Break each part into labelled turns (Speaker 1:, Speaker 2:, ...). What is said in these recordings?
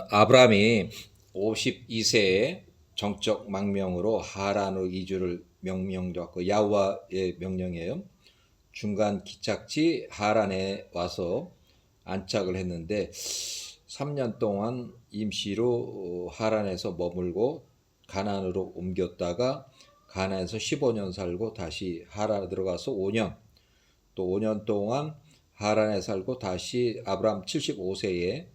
Speaker 1: 아브라함이 52세에 정적 망명으로 하란으로 이주를 명령받고 야훼와의 명령이에요. 중간 기착지 하란에 와서 안착을 했는데 3년 동안 임시로 하란에서 머물고 가나안으로 옮겼다가 가나안에서 15년 살고 다시 하란에 들어가서 5년, 또 5년 동안 하란에 살고 다시 아브라함 75세에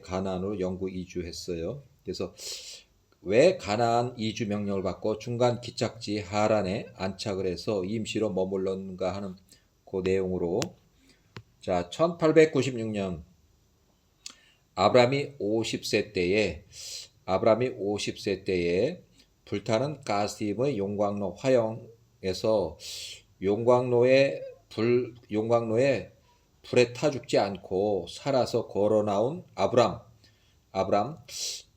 Speaker 1: 가나안으로 영구 이주했어요. 그래서 왜 가나안 이주 명령을 받고 중간 기착지 하란에 안착을 해서 임시로 머물렀는가 하는 그 내용으로, 자, 1896년 아브라함이 50세 때에 불타는 가스팀의 용광로 화영에서 용광로에 불에 타 죽지 않고 살아서 걸어 나온 아브람,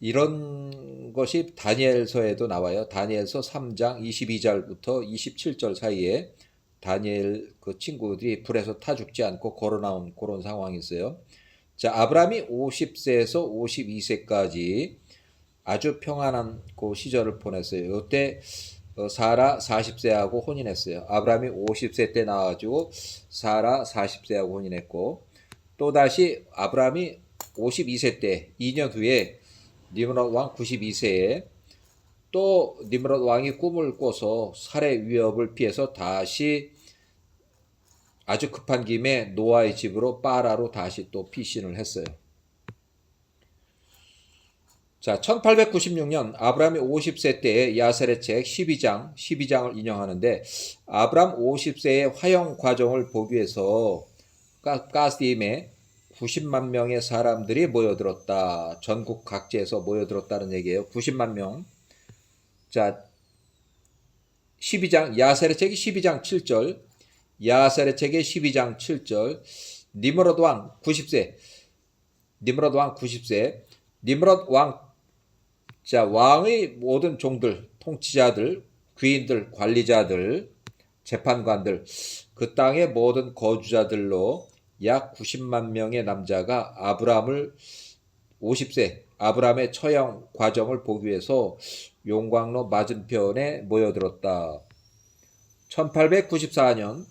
Speaker 1: 이런 것이 다니엘서에도 나와요. 다니엘서 3장 22절부터 27절 사이에 다니엘 그 친구들이 불에서 타 죽지 않고 걸어 나온 그런 상황이 있어요. 자, 아브람이 50세에서 52세까지 아주 평안한 그 시절을 보냈어요. 이때 사라 40세하고 혼인했어요. 아브라함이 50세 때 나와가지고 사라 40세하고 혼인했고, 또다시 아브라함이 52세 때 2년 후에 니므롯 왕 92세에 또 니므롯 왕이 꿈을 꿔서 살해 위협을 피해서 다시 아주 급한 김에 노아의 집으로 빠라로 다시 또 피신을 했어요. 자, 1896년 아브라함이 50세 때에 야세렛 책 12장을 인용하는데, 아브라함 50세의 화형 과정을 보기 위해서 가스딤에 90만 명의 사람들이 모여들었다. 전국 각지에서 모여들었다는 얘기예요. 90만 명. 자, 12장 야세렛 책이 12장 7절. 야세렛 책의 12장 7절. 니므롯 왕 90세. 니므롯 왕, 자, 왕의 모든 종들, 통치자들, 귀인들, 관리자들, 재판관들, 그 땅의 모든 거주자들로 약 90만 명의 남자가 아브라함의 처형 과정을 보기 위해서 용광로 맞은편에 모여들었다. 1894년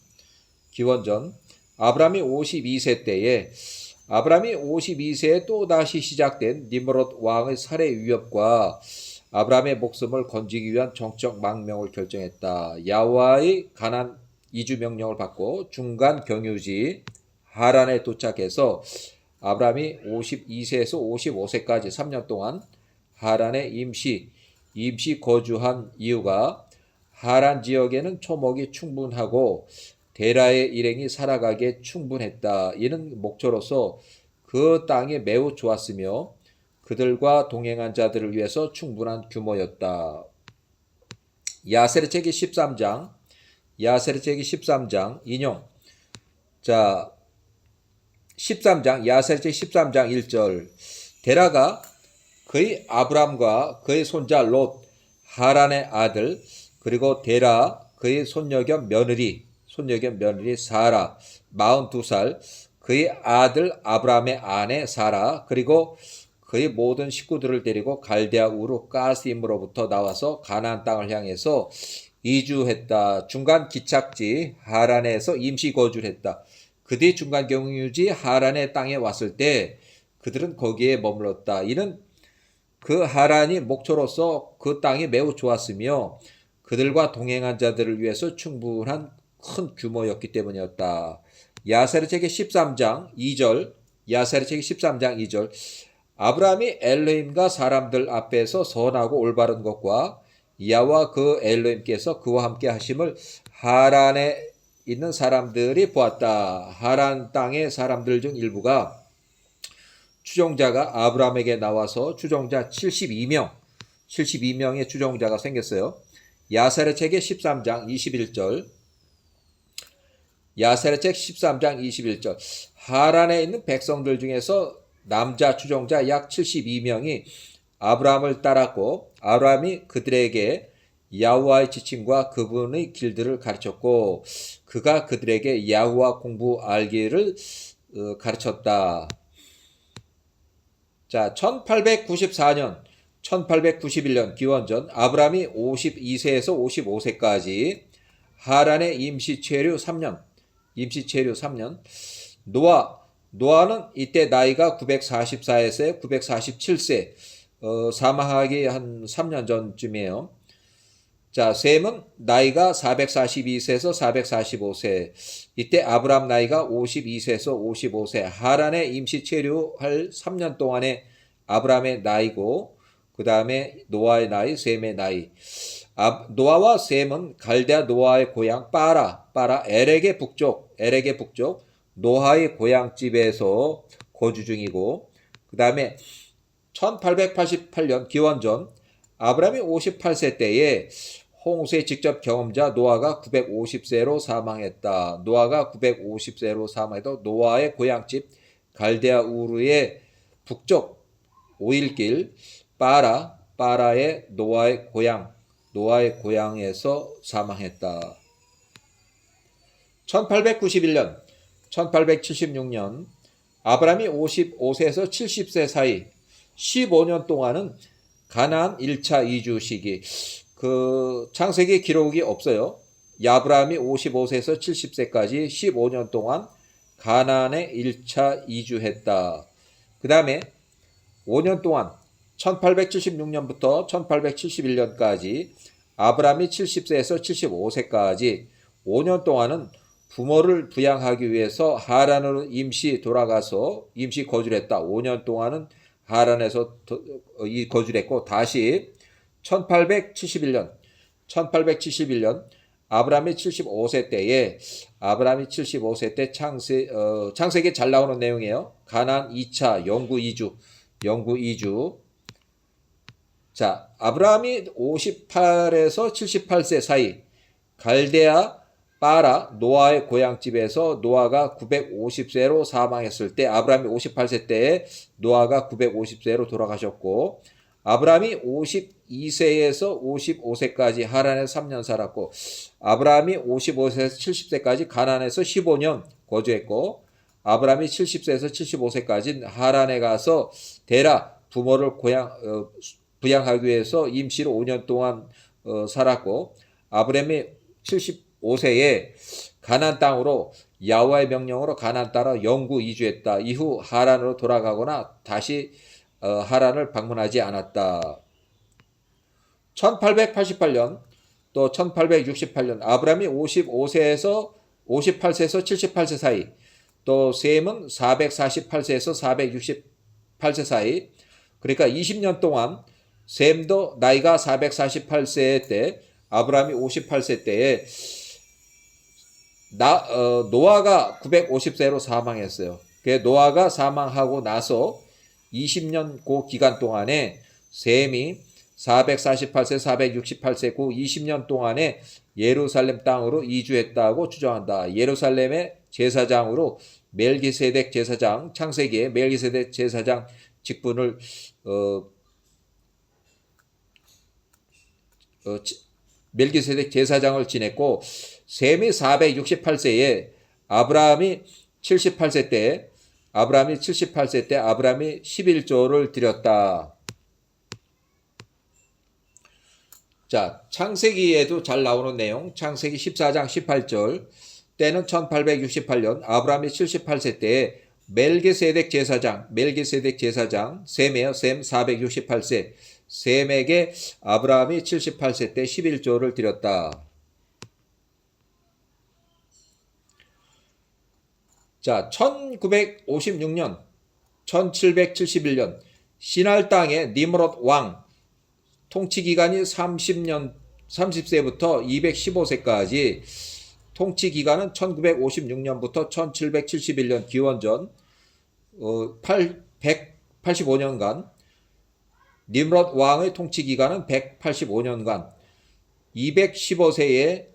Speaker 1: 기원전 아브라함이 52세에 또다시 시작된 니므롯 왕의 살해 위협과 아브라함의 목숨을 건지기 위한 정적 망명을 결정했다. 야훼와의 가나안 이주 명령을 받고 중간 경유지 하란에 도착해서 아브라함이 52세에서 55세까지 3년 동안 하란에 임시 거주한 이유가, 하란 지역에는 초목이 충분하고 데라의 일행이 살아가기에 충분했다. 이는 목초로서 그 땅이 매우 좋았으며 그들과 동행한 자들을 위해서 충분한 규모였다. 야세렛 책이 13장 인용. 자, 13장 야세렛 책 13장 1절. 데라가 그의 아브람과 그의 손자 롯, 하란의 아들, 그리고 데라 그의 손녀 겸 며느리 사라 42살, 그의 아들 아브라함의 아내 사라, 그리고 그의 모든 식구들을 데리고 갈대아 우르 가스임으로부터 나와서 가나안 땅을 향해서 이주했다. 중간 기착지 하란에서 임시 거주를 했다. 그들이 중간 경유지 하란의 땅에 왔을 때 그들은 거기에 머물렀다. 이는 그 하란이 목초로서 그 땅이 매우 좋았으며 그들과 동행한 자들을 위해서 충분한 큰 규모였기 때문이었다. 야세렛 책의 13장 2절. 아브라함이 엘로힘과 사람들 앞에서 선하고 올바른 것과 야훼와 그 엘로힘께서 그와 함께 하심을 하란에 있는 사람들이 보았다. 하란 땅의 사람들 중 일부가 추종자가 아브라함에게 나와서 추종자 72명의 추종자가 생겼어요. 야세렛 책의 13장 21절. 야세렛 책 13장 21절. 하란에 있는 백성들 중에서 남자 추종자 약 72명이 아브라함을 따랐고, 아브라함이 그들에게 야훼와의 지침과 그분의 길들을 가르쳤고, 그가 그들에게 야훼와 공부 알기를 가르쳤다. 자, 1891년 기원전 아브람이 52세에서 55세까지 하란의 임시 체류 3년. 노아는 이때 나이가 944에서 947세. 사망하기 한 3년 전쯤이에요. 자, 셈은 나이가 442세에서 445세. 이때 아브람 나이가 52세에서 55세. 하란에 임시 체류할 3년 동안의 아브람의 나이고, 그 다음에 노아의 나이, 셈의 나이. 노아와 셈은 갈대아 노아의 고향 빠라, 에렉의 북쪽, 노아의 고향집에서 거주 중이고, 그 다음에 1888년 기원전 아브람이 58세 때에 홍수의 직접 경험자 노아가 950세로 사망했다. 노아의 고향집 갈대아 우르의 북쪽 5일길 빠라의 노아의 고향에서 사망했다. 1876년 아브람이 55세에서 70세 사이 15년 동안은 가나안 1차 이주 시기. 창세기 기록이 없어요. 아브람이 55세에서 70세까지 15년 동안 가나안에 1차 이주했다. 그 다음에 5년 동안 1876년부터 1871년까지 아브람이 70세에서 75세까지 5년 동안은 부모를 부양하기 위해서 하란으로 임시 돌아가서 임시 거주를 했다. 5년 동안은 하란에서 거주했고, 다시 1871년 아브람이 75세 때 창세기 잘 나오는 내용이에요. 가나안 2차 영구 이주. 자, 아브람이 58에서 78세 사이 갈대아 빠라 노아의 고향집에서 노아가 950세로 사망했을 때 아브람이 58세 때에 노아가 950세로 돌아가셨고, 아브람이 52세에서 55세까지 하란에서 3년 살았고, 아브람이 55세에서 70세까지 가나안에서 15년 거주했고, 아브람이 70세에서 75세까지 하란에 가서 데라 부모를 부양하기 위해서 임시로 5년 동안 살았고, 아브람이 75세에 가나안 땅으로 야훼의 명령으로 가나안 따라 영구 이주했다. 이후 하란으로 돌아가거나 다시 하란을 방문하지 않았다. 1888년 또 1868년 아브람이 55세에서 58세에서 78세 사이, 또 셈은 448세에서 468세 사이, 그러니까 20년 동안 셈도 나이가 448세 때 아브람이 58세 때에 노아가 950세로 사망했어요. 노아가 사망하고 나서 20년 그 기간 동안에 셈이 448세, 468세 그 20년 동안에 예루살렘 땅으로 이주했다고 주장한다. 예루살렘의 제사장으로 멜기세덱 제사장, 창세기에 멜기세덱 제사장 직분을 멜기세덱 제사장을 지냈고, 셈이 468세에 아브라함이 78세 때 아브라함이 11조를 드렸다. 자, 창세기에도 잘 나오는 내용, 창세기 14장 18절, 때는 1868년 아브라함이 78세 때에 멜기세덱 제사장, 셈이에요. 셈 468세. 셈에게 아브라함이 78세 때 11조를 드렸다. 자, 1956년, 1771년 시날 땅의 니므롯 왕, 통치 기간이 30세부터 215세까지, 통치 기간은 1956년부터 1771년 기원전 185년간, 니므롯 왕의 통치 기간은 185년간, 215세에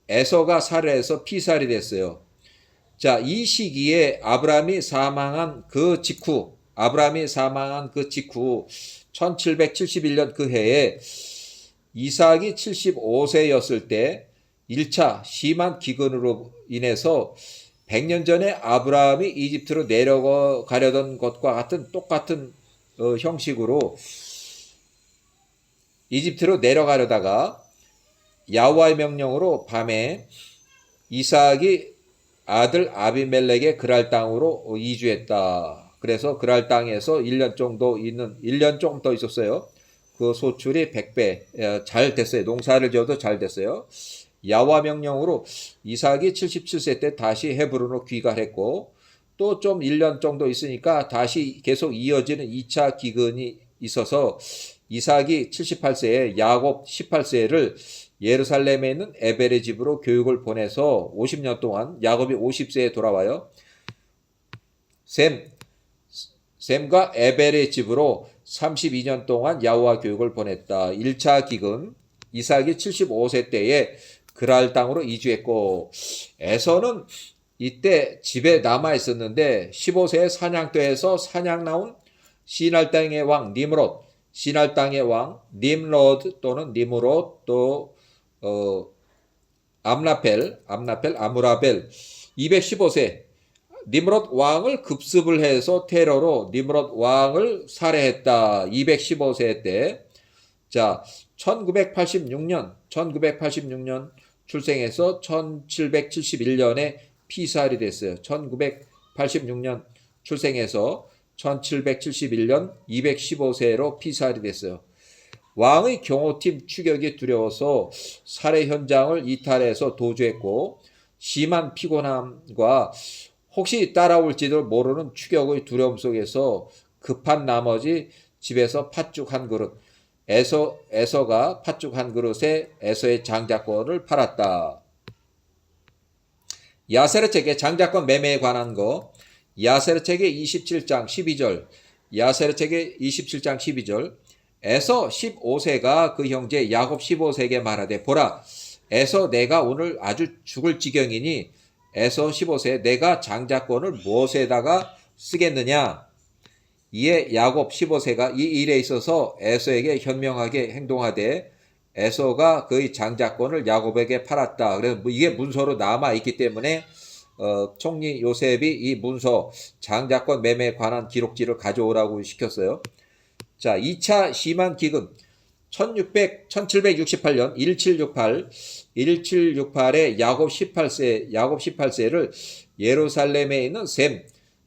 Speaker 1: 에서가 살해해서 피살이 됐어요. 자, 이 시기에 아브라함이 사망한 그 직후 1771년 그 해에 이삭이 75세였을 때 1차 심한 기근으로 인해서 100년 전에 아브라함이 이집트로 내려가려던 것과 같은 똑같은 형식으로 이집트로 내려가려다가 야호와의 명령으로 밤에 이삭이 아들 아비멜렉의 그랄 땅으로 이주했다. 그래서 그랄 땅에서 1년 좀 더 있었어요. 그 소출이 100배 잘 됐어요. 농사를 지어도 잘 됐어요. 야호와 명령으로 이삭이 77세 때 다시 헤브론으로 귀가했고 또 좀 1년 정도 있으니까 다시 계속 이어지는 2차 기근이 있어서 이삭이 78세에 야곱 18세를 예루살렘에 있는 에벨의 집으로 교육을 보내서 50년 동안 야곱이 50세에 돌아와요. 셈과 에벨의 집으로 32년 동안 야호와 교육을 보냈다. 1차 기근 이삭이 75세 때에 그랄 땅으로 이주했고 에서는 이때 집에 남아 있었는데 15세에 사냥터에서 사냥 나온 시날 땅의 왕 니므롯, 시날 땅의 왕 님로드 또는 니므롯 또 아무라벨 215세 니므롯 왕을 급습을 해서 테러로 니므롯 왕을 살해했다. 215세 때. 자, 1986년 출생해서 1771년에 피살이 됐어요. 1986년 출생해서 1771년 215세로 피살이 됐어요. 왕의 경호팀 추격이 두려워서 살해 현장을 이탈해서 도주했고 심한 피곤함과 혹시 따라올지도 모르는 추격의 두려움 속에서 급한 나머지 집에서 팥죽 한 그릇 에서가 팥죽 한 그릇에 에서의 장자권을 팔았다. 야세르 책의 장자권 매매에 관한 거 야세르 책의 27장 12절 야세르 책의 27장 12절 에서 15세가 그 형제 야곱 15세에게 말하되 보라 에서 내가 오늘 아주 죽을 지경이니 에서 15세 내가 장자권을 무엇에다가 쓰겠느냐. 이에 야곱 15세가 이 일에 있어서 에서에게 현명하게 행동하되 에서가 그의 장자권을 야곱에게 팔았다. 그래서 이게 문서로 남아있기 때문에 총리 요셉이 이 문서 장자권 매매에 관한 기록지를 가져오라고 시켰어요. 자, 2차 심한 기근 1768년 1768에 야곱 18세를 예루살렘에 있는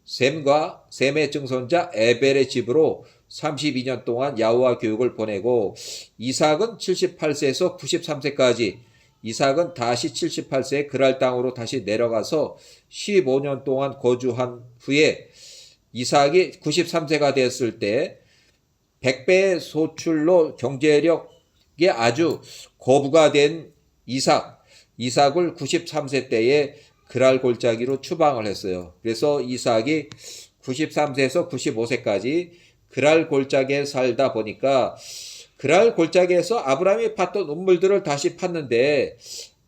Speaker 1: 셈과 셈의 증손자 에벨의 집으로 32년 동안 야호와 교육을 보내고 이삭은 78세에서 93세까지 이삭은 다시 78세에 그랄 땅으로 다시 내려가서 15년 동안 거주한 후에 이삭이 93세가 됐을 때 100배의 소출로 경제력이 아주 거부가 된 이삭을 93세 때에 그랄 골짜기로 추방을 했어요. 그래서 이삭이 93세에서 95세까지 그랄 골짜기에 살다 보니까 그랄 골짜기에서 아브라함이 팠던 우물들을 다시 팠는데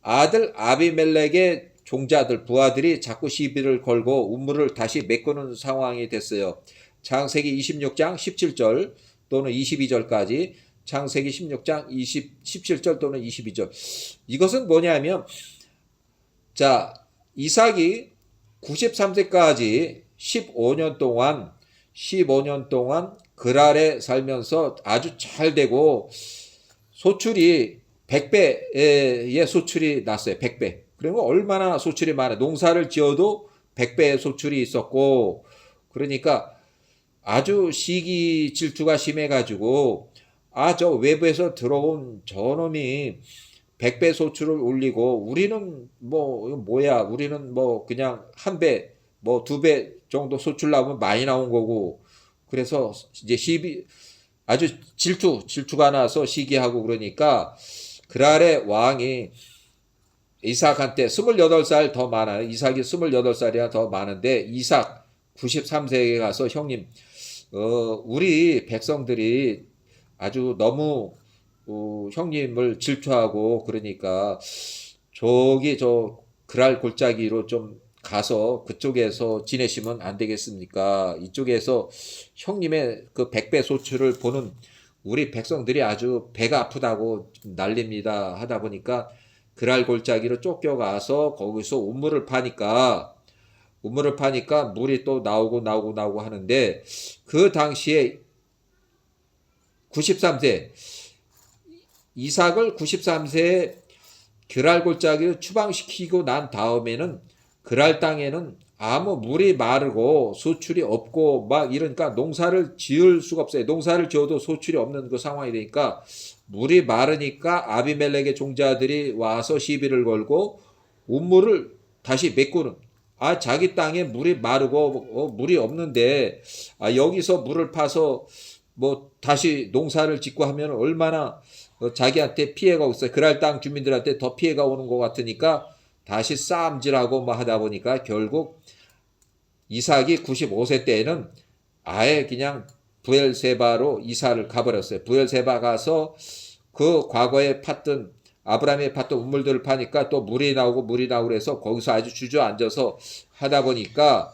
Speaker 1: 아들 아비멜렉의 종자들 부하들이 자꾸 시비를 걸고 우물을 다시 메꾸는 상황이 됐어요. 창세기 26장 17절 또는 22절까지 창세기 16장 17절 또는 22절. 이것은 뭐냐면 자 이삭이 93세까지 15년 동안 그랄에 살면서 아주 잘 되고 소출이 100배의 소출이 났어요. 100배. 그리고 얼마나 소출이 많아. 농사를 지어도 100배의 소출이 있었고 그러니까 아주 시기 질투가 심해가지고 저 외부에서 들어온 저놈이 100배 소출을 올리고 우리는 우리는 그냥 한 배, 2배 정도 소출 나오면 많이 나온 거고 그래서 이제 아주 질투가 나서 시기하고 그러니까 그랄의 왕이 이삭한테 28살 더 많아요. 이삭이 28살이나 더 많은데 이삭 93세에 가서 형님 우리 백성들이 아주 너무 형님을 질투하고 그러니까 저 그랄 골짜기로 좀 가서 그쪽에서 지내시면 안 되겠습니까? 이쪽에서 형님의 그 100배 소출을 보는 우리 백성들이 아주 배가 아프다고 난립니다 하다 보니까 그랄 골짜기로 쫓겨가서 거기서 우물을 파니까 물이 또 나오고 하는데 그 당시에 93세 이삭을 93세에 그랄 골짜기로 추방시키고 난 다음에는 그랄 땅에는 아무 물이 마르고 소출이 없고 막 이러니까 농사를 지을 수가 없어요. 농사를 지어도 소출이 없는 그 상황이 되니까 물이 마르니까 아비멜렉의 종자들이 와서 시비를 걸고 우물을 다시 메꾸는 자기 땅에 물이 마르고 물이 없는데 여기서 물을 파서 뭐 다시 농사를 짓고 하면 얼마나 자기한테 피해가 없어요. 그랄 땅 주민들한테 더 피해가 오는 것 같으니까 다시 싸움질하고 뭐 하다 보니까 결국 이삭이 95세 때에는 아예 그냥 부엘세바로 이사를 가버렸어요. 부엘세바 가서 그 과거에 팠던 아브라함이 팠던 우물들을 파니까 또 물이 나오고 그래서 거기서 아주 주저앉아서 하다 보니까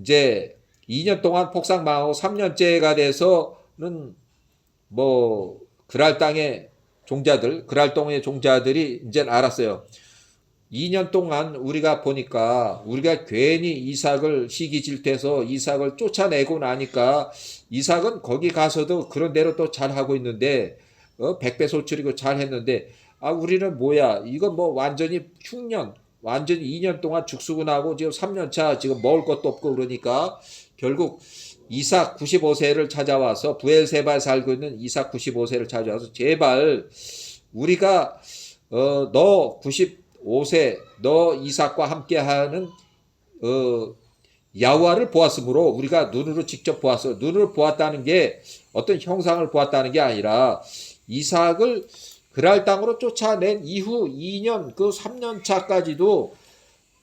Speaker 1: 이제 2년 동안 폭삭망하고 3년째가 돼서는 뭐 그랄 땅의 종자들이 이제는 알았어요. 2년 동안 우리가 보니까 우리가 괜히 이삭을 시기 질투해서 이삭을 쫓아내고 나니까 이삭은 거기 가서도 그런 대로 또 잘하고 있는데 백배 소출이고 잘했는데 우리는 뭐야 이거 뭐 완전히 흉년 완전히 2년 동안 죽수군하고 지금 3년차 지금 먹을 것도 없고 그러니까 결국 이삭 95세를 찾아와서 부엘세바에 살고 있는 이삭 95세를 찾아와서 제발 우리가 너 95세 너 이삭과 함께하는 야훼와를 보았으므로 우리가 눈으로 직접 보았어. 눈으로 보았다는 게 어떤 형상을 보았다는 게 아니라 이삭을 그랄 땅으로 쫓아낸 이후 2년 그 3년 차까지도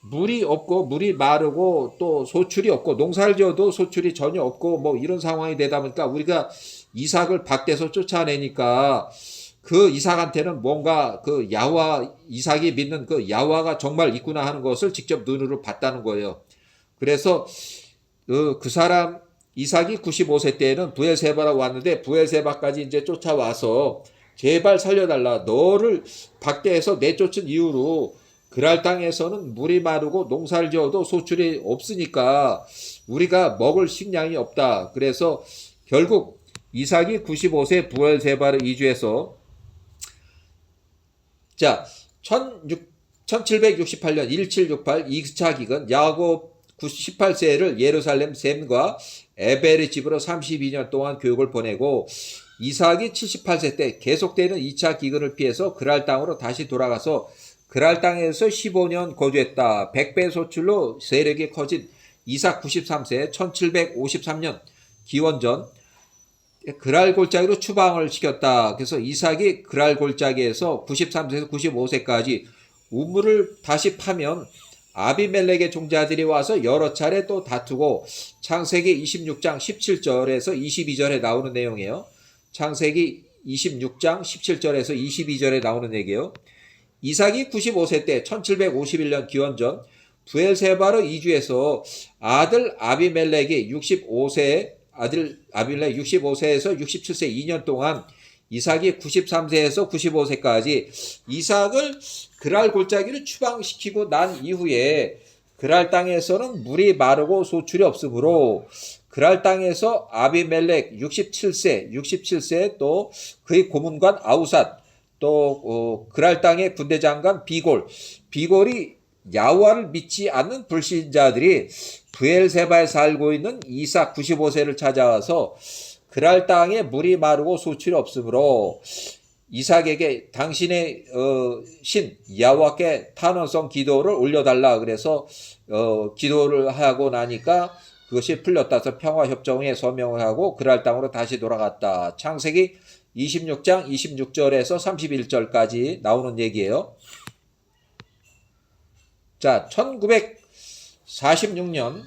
Speaker 1: 물이 없고 물이 마르고 또 소출이 없고 농사를 지어도 소출이 전혀 없고 뭐 이런 상황이 되다 보니까 우리가 이삭을 밖에서 쫓아내니까 그 이삭한테는 뭔가 그 야훼와 이삭이 믿는 그 야훼가 정말 있구나 하는 것을 직접 눈으로 봤다는 거예요. 그래서 그 사람 이삭이 95세 때에는 부엘세바로 왔는데 부엘세바까지 이제 쫓아와서 제발 살려달라. 너를 밖에서 내쫓은 이후로 그랄 땅에서는 물이 마르고 농사를 지어도 소출이 없으니까 우리가 먹을 식량이 없다. 그래서 결국 이삭이 95세 부엘세바를 이주해서 자 1768년 1768 2차 기근 야곱 18세를 예루살렘 셈과 에벨의 집으로 32년 동안 교육을 보내고 이삭이 78세 때 계속되는 2차 기근을 피해서 그랄 땅으로 다시 돌아가서 그랄 땅에서 15년 거주했다. 100배 소출로 세력이 커진 이삭 93세 1753년 기원전 그랄 골짜기로 추방을 시켰다. 그래서 이삭이 그랄 골짜기에서 93세에서 95세까지 우물을 다시 파면 아비멜렉의 종자들이 와서 여러 차례 또 다투고 창세기 26장 17절에서 22절에 나오는 내용이에요. 창세기 26장 17절에서 22절에 나오는 얘기예요. 이삭이 95세 때 1751년 기원전 부엘세바로 이주해서 아들 아비멜렉이 65세 아들 아비멜렉 65세에서 67세 2년 동안 이삭이 93세에서 95세까지 이삭을 그랄 골짜기를 추방시키고 난 이후에 그랄 땅에서는 물이 마르고 소출이 없으므로 그랄 땅에서 아비멜렉 67세 또 그의 고문관 아우삿 또 그랄 땅의 군대장관 비골이 야훼와를 믿지 않는 불신자들이 부엘세바에 살고 있는 이삭 95세를 찾아와서 그랄 땅에 물이 마르고 소출이 없으므로 이삭에게 당신의 신 야훼와께 탄원성 기도를 올려달라 그래서 기도를 하고 나니까 그것이 풀렸다 해서 평화협정에 서명을 하고 그랄 땅으로 다시 돌아갔다. 창세기 26장 26절에서 31절까지 나오는 얘기예요. 자, 1946년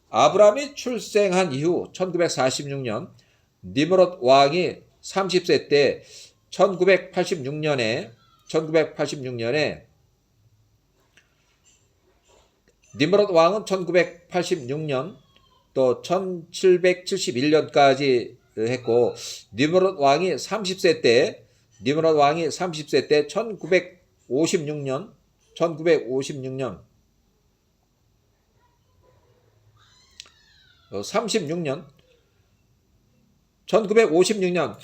Speaker 1: 아브라함이 출생한 이후 1946년 니므롯 왕이 30세 때 1986년에 니므롯 왕은 1986년 또 1771년까지 했고 니므롯 왕이 30세 때 1956년 1956년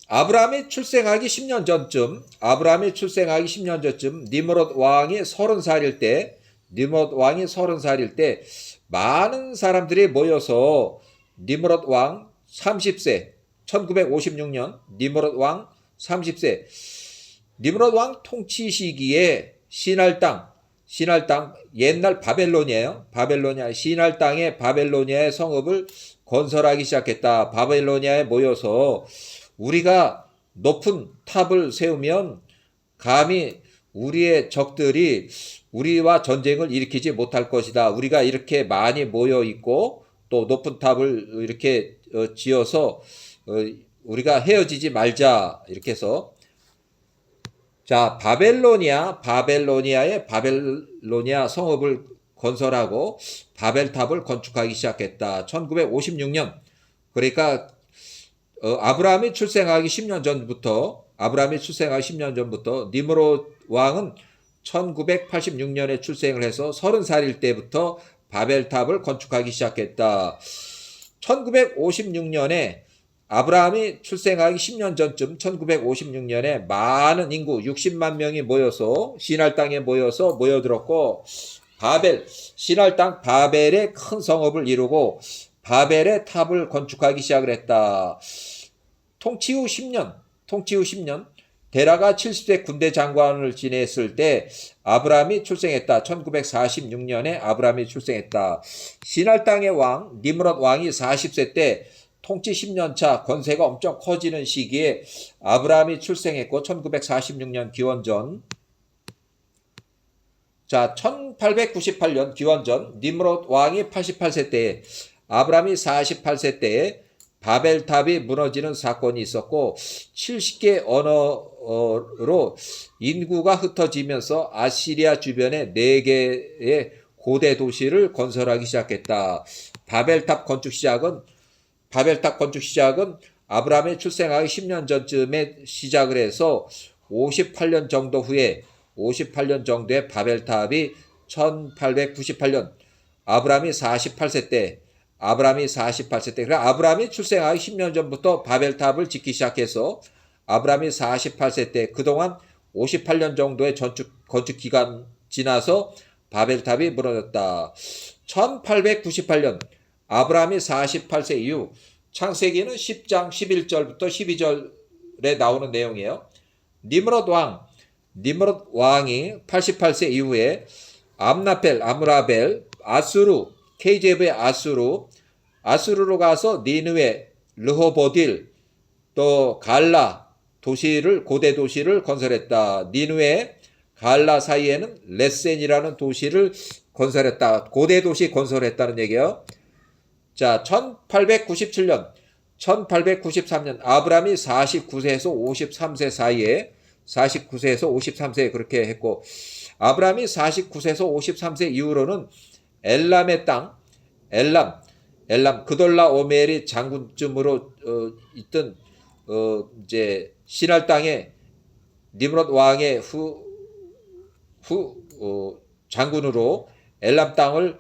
Speaker 1: 아브라함이 출생하기 10년 전쯤 니므롯 왕이 30살일 때 많은 사람들이 모여서 니므롯 왕 30세 1956년 니므롯 왕 30세 니므롯 왕 통치 시기에 시날 땅 옛날 바벨론이에요. 시날 땅에 바벨로니아의 성읍을 건설하기 시작했다. 바벨로니아에 모여서 우리가 높은 탑을 세우면 감히 우리의 적들이 우리와 전쟁을 일으키지 못할 것이다. 우리가 이렇게 많이 모여 있고 또 높은 탑을 이렇게 지어서 우리가 헤어지지 말자. 이렇게 해서 자, 바벨로니아의 바벨로니아 성읍을 건설하고 바벨탑을 건축하기 시작했다. 1956년. 그러니까 아브라함이 출생하기 10년 전부터 니므롯 왕은 1986년에 출생을 해서 30살일 때부터 바벨탑을 건축하기 시작했다. 1956년에 아브라함이 출생하기 10년 전쯤 1956년에 많은 인구 60만 명이 모여서 시날 땅에 모여들었고 시날 땅 바벨의 큰 성읍을 이루고 바벨의 탑을 건축하기 시작을 했다. 통치 후 10년 데라가 70세 군대 장관을 지냈을 때 아브라함이 출생했다. 1946년에 아브라함이 출생했다. 시날 땅의 왕 니므롯 왕이 40세 때 통치 10년 차 권세가 엄청 커지는 시기에 아브라함이 출생했고 1946년 기원전 1898년 기원전 니므롯 왕이 88세 때에 아브라함이 48세 때에 바벨탑이 무너지는 사건이 있었고 70개 언어로 인구가 흩어지면서 아시리아 주변에 4개의 고대 도시를 건설하기 시작했다. 바벨탑 건축 시작은 아브라함이 출생하기 10년 전쯤에 시작을 해서 58년 정도 후에 58년 정도에 바벨탑이 1898년 아브라함이 48세 때 그러니까 아브라함이 출생하기 10년 전부터 바벨탑을 짓기 시작해서 아브라함이 48세 때 그동안 58년 정도의 건축 기간 지나서 바벨탑이 무너졌다. 1898년 아브라함이 48세 이후 창세기는 10장 11절부터 12절에 나오는 내용이에요. 니므롯 왕이 88세 이후에 아므라벨, 아수르, KJV의 아수르로 가서 니느웨, 르호보딜, 또 갈라 고대 도시를 건설했다. 니느웨, 갈라 사이에는 레센이라는 도시를 건설했다. 고대 도시 건설했다는 얘기예요. 자, 1893년 아브라함이 49세에서 53세 그렇게 했고 아브라함이 49세에서 53세 이후로는 엘람의 땅 엘람 그돌라 오멜이 장군쯤으로 있던 이제 시날 땅에 니므롯 왕의 장군으로 엘람 땅을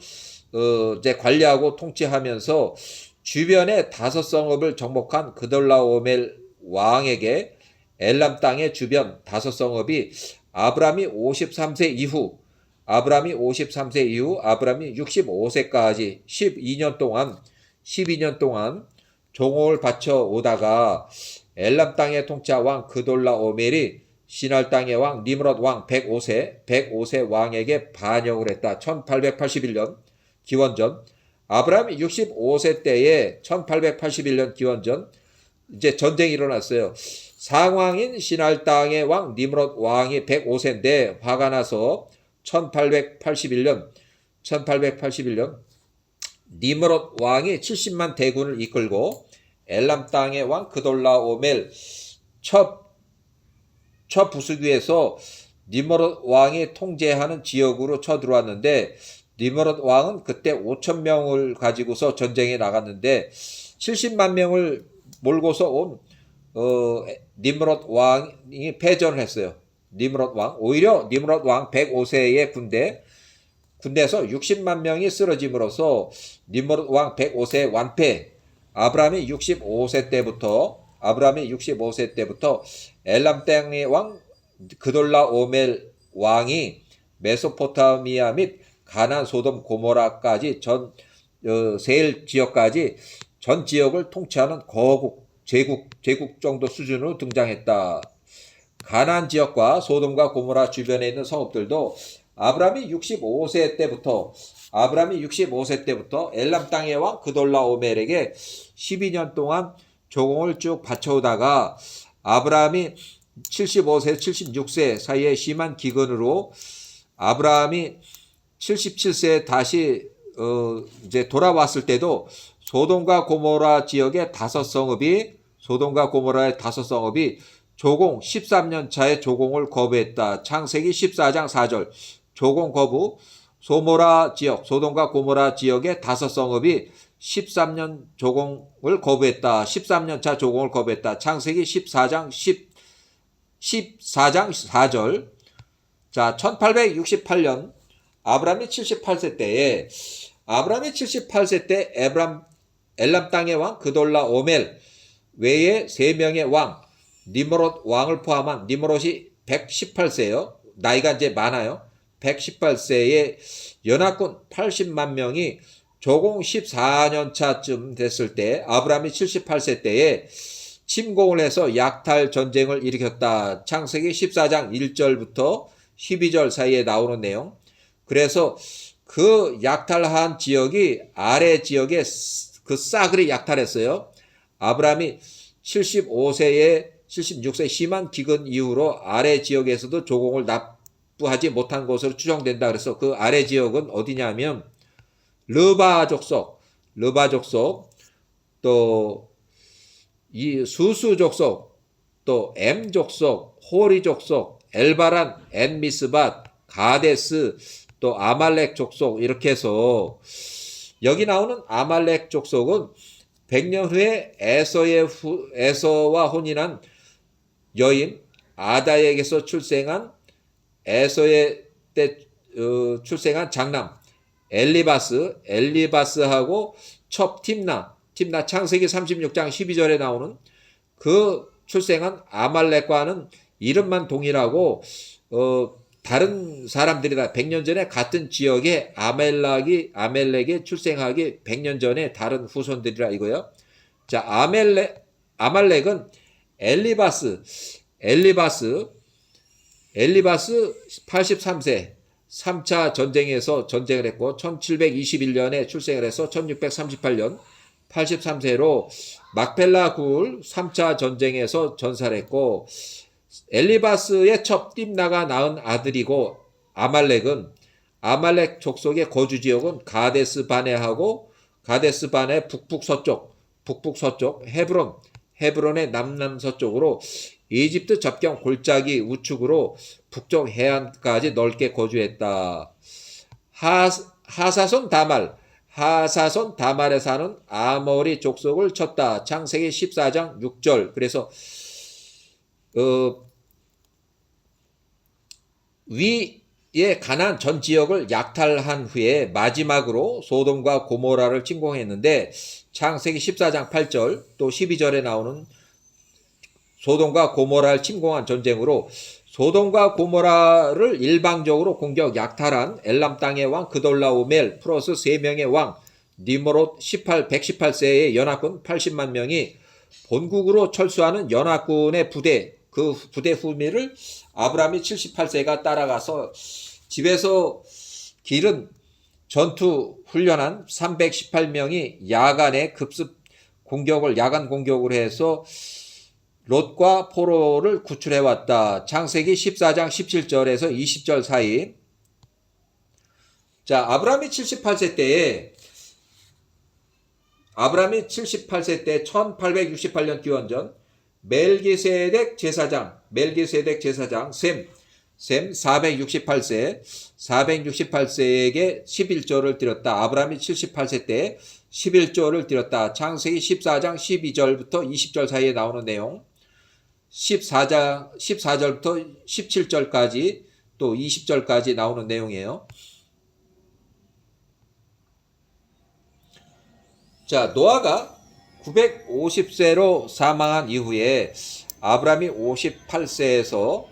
Speaker 1: 이제 관리하고 통치하면서 주변의 5성읍을 정복한 그돌라오멜 왕에게 엘람 땅의 주변 5성읍이 아브라함이 53세 이후 아브라함이 65세까지 12년 동안 종옥을 바쳐 오다가 엘람 땅의 통치자 왕 그돌라오멜이 시날 땅의 왕 니므롯 왕 105세 왕에게 반역을 했다. 1881년 기원전 아브라함이 65세 때에 1881년 기원전 이제 전쟁이 일어났어요. 상왕인 시날 땅의 왕 니므롯 왕이 105세인데 화가 나서 1881년 니므롯 왕이 70만 대군을 이끌고 엘람 땅의 왕 그돌라오멜 첫 부수기에서 니므롯 왕이 통제하는 지역으로 쳐들어왔는데 니므롯 왕은 그때 5,000명을 가지고서 전쟁에 나갔는데 70만 명을 몰고서 온 니므롯 왕이 패전을 했어요. 오히려 니므롯 왕 105세의 군대에서 60만 명이 쓰러짐으로써 니므롯 왕 105세 완패. 아브라함이 65세 때부터 엘람 땅의 왕 그돌라오멜 왕이 메소포타미아 및 가나안 소돔 고모라까지 세일 지역까지 전 지역을 통치하는 거국 제국 정도 수준으로 등장했다. 가나안 지역과 소돔과 고모라 주변에 있는 성읍들도 아브라함이 65세 때부터 엘람 땅의 왕 그돌라오멜에게 12년 동안 조공을 쭉 바쳐오다가 아브라함이 75세, 76세 사이에 심한 기근으로 아브라함이 77세에 다시 이제 돌아왔을 때도 소돔과 고모라의 5성읍이 조공 13년 차에 조공을 거부했다. 창세기 14장 4절. 조공 거부. 소돔과 고모라 지역의 5성읍이 13년 조공을 거부했다. 13년 차 조공을 거부했다. 창세기 14장 4절. 자, 1868년 아브라함이 78세 때에 엘람 땅의 왕 그돌라오멜 외에 3명의 왕 니므롯 왕을 포함한 니므롯이 118세요. 나이가 이제 많아요. 118세의 연합군 80만 명이 조공 14년 차쯤 됐을 때 아브라함이 78세 때에 침공을 해서 약탈 전쟁을 일으켰다. 창세기 14장 1절부터 12절 사이에 나오는 내용. 그래서 그 약탈한 지역이 아래 지역에 그 싸그리 약탈했어요. 아브라함이 76세 심한 기근 이후로 아래 지역에서도 조공을 납부하지 못한 것으로 추정된다. 그래서 그 아래 지역은 어디냐면 르바 족속, 또 이 수수 족속, 또 엠 족속, 호리 족속, 엘바란, 엔미스밧, 가데스, 또 아말렉 족속 이렇게 해서 여기 나오는 아말렉 족속은 100년 후에 에서와 혼인한 여인 아다에게서 출생한 에서의 때 출생한 장남 엘리바스하고 첩 팀나 창세기 36장 12절에 나오는 그 출생한 아말렉과는 이름만 동일하고 다른 사람들이다. 100년 전에 같은 지역에 아멜렉이 출생하기 100년 전에 다른 후손들이라 이거요. 자, 아말렉은 엘리바스 83세 3차 전쟁에서 전쟁을 했고 1721년에 출생을 해서 1638년 83세로 막펠라 굴 3차 전쟁에서 전사를 했고 엘리바스의 첩 딥나가 낳은 아들이고 아말렉 족속의 거주 지역은 가데스 바네하고 가데스 바네 북북 서쪽 헤브론의 남남서쪽으로 이집트 접경 골짜기 우측으로 북쪽 해안까지 넓게 거주했다. 하사손 다말에 사는 아모리 족속을 쳤다. 창세기 14장 6절. 그래서 위에 가나안 전 지역을 약탈한 후에 마지막으로 소돔과 고모라를 침공했는데 창세기 14장 8절 또 12절에 나오는 소돔과 고모라를 침공한 전쟁으로 소돔과 고모라를 일방적으로 공격 약탈한 엘람 땅의 왕 그돌라오멜 플러스 3명의 왕 니므롯 118세의 연합군 80만 명이 본국으로 철수하는 연합군의 그 부대 후미를 아브라함이 78세가 따라가서 집에서 기른 전투 훈련한 318명이 야간 공격을 해서 롯과 포로를 구출해왔다. 창세기 14장 17절에서 20절 사이. 자, 아브라함이 78세 때 1868년 기원전 멜기세덱 제사장 셈 468세에게 11조를 드렸다. 아브라함이 78세 때 11조를 드렸다. 창세기 14장 12절부터 20절 사이에 나오는 내용. 14절부터 17절까지 또 20절까지 나오는 내용이에요. 자, 노아가 950세로 사망한 이후에 아브람이 58세에서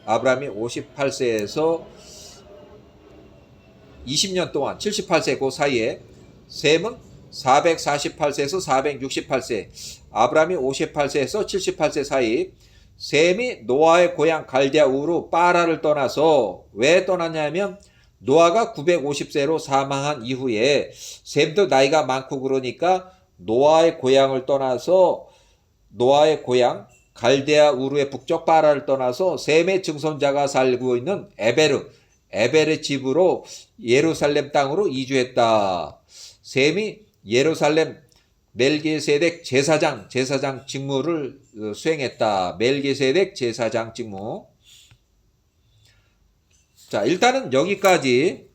Speaker 1: 20년 동안 78세 그 사이에 셈은 448세에서 468세, 아브람이 58세에서 78세 사이 셈이 노아의 고향 갈대아 우르 빠라를 떠나서 왜 떠났냐면 노아가 950세로 사망한 이후에 셈도 나이가 많고 그러니까 노아의 고향을 떠나서 노아의 고향 갈대아 우르의 북쪽 빠라를 떠나서 셈의 증손자가 살고 있는 에벨의 집으로 예루살렘 땅으로 이주했다. 셈이 예루살렘 멜기세덱 제사장 직무를 수행했다. 멜기세덱 제사장 직무. 자, 일단은 여기까지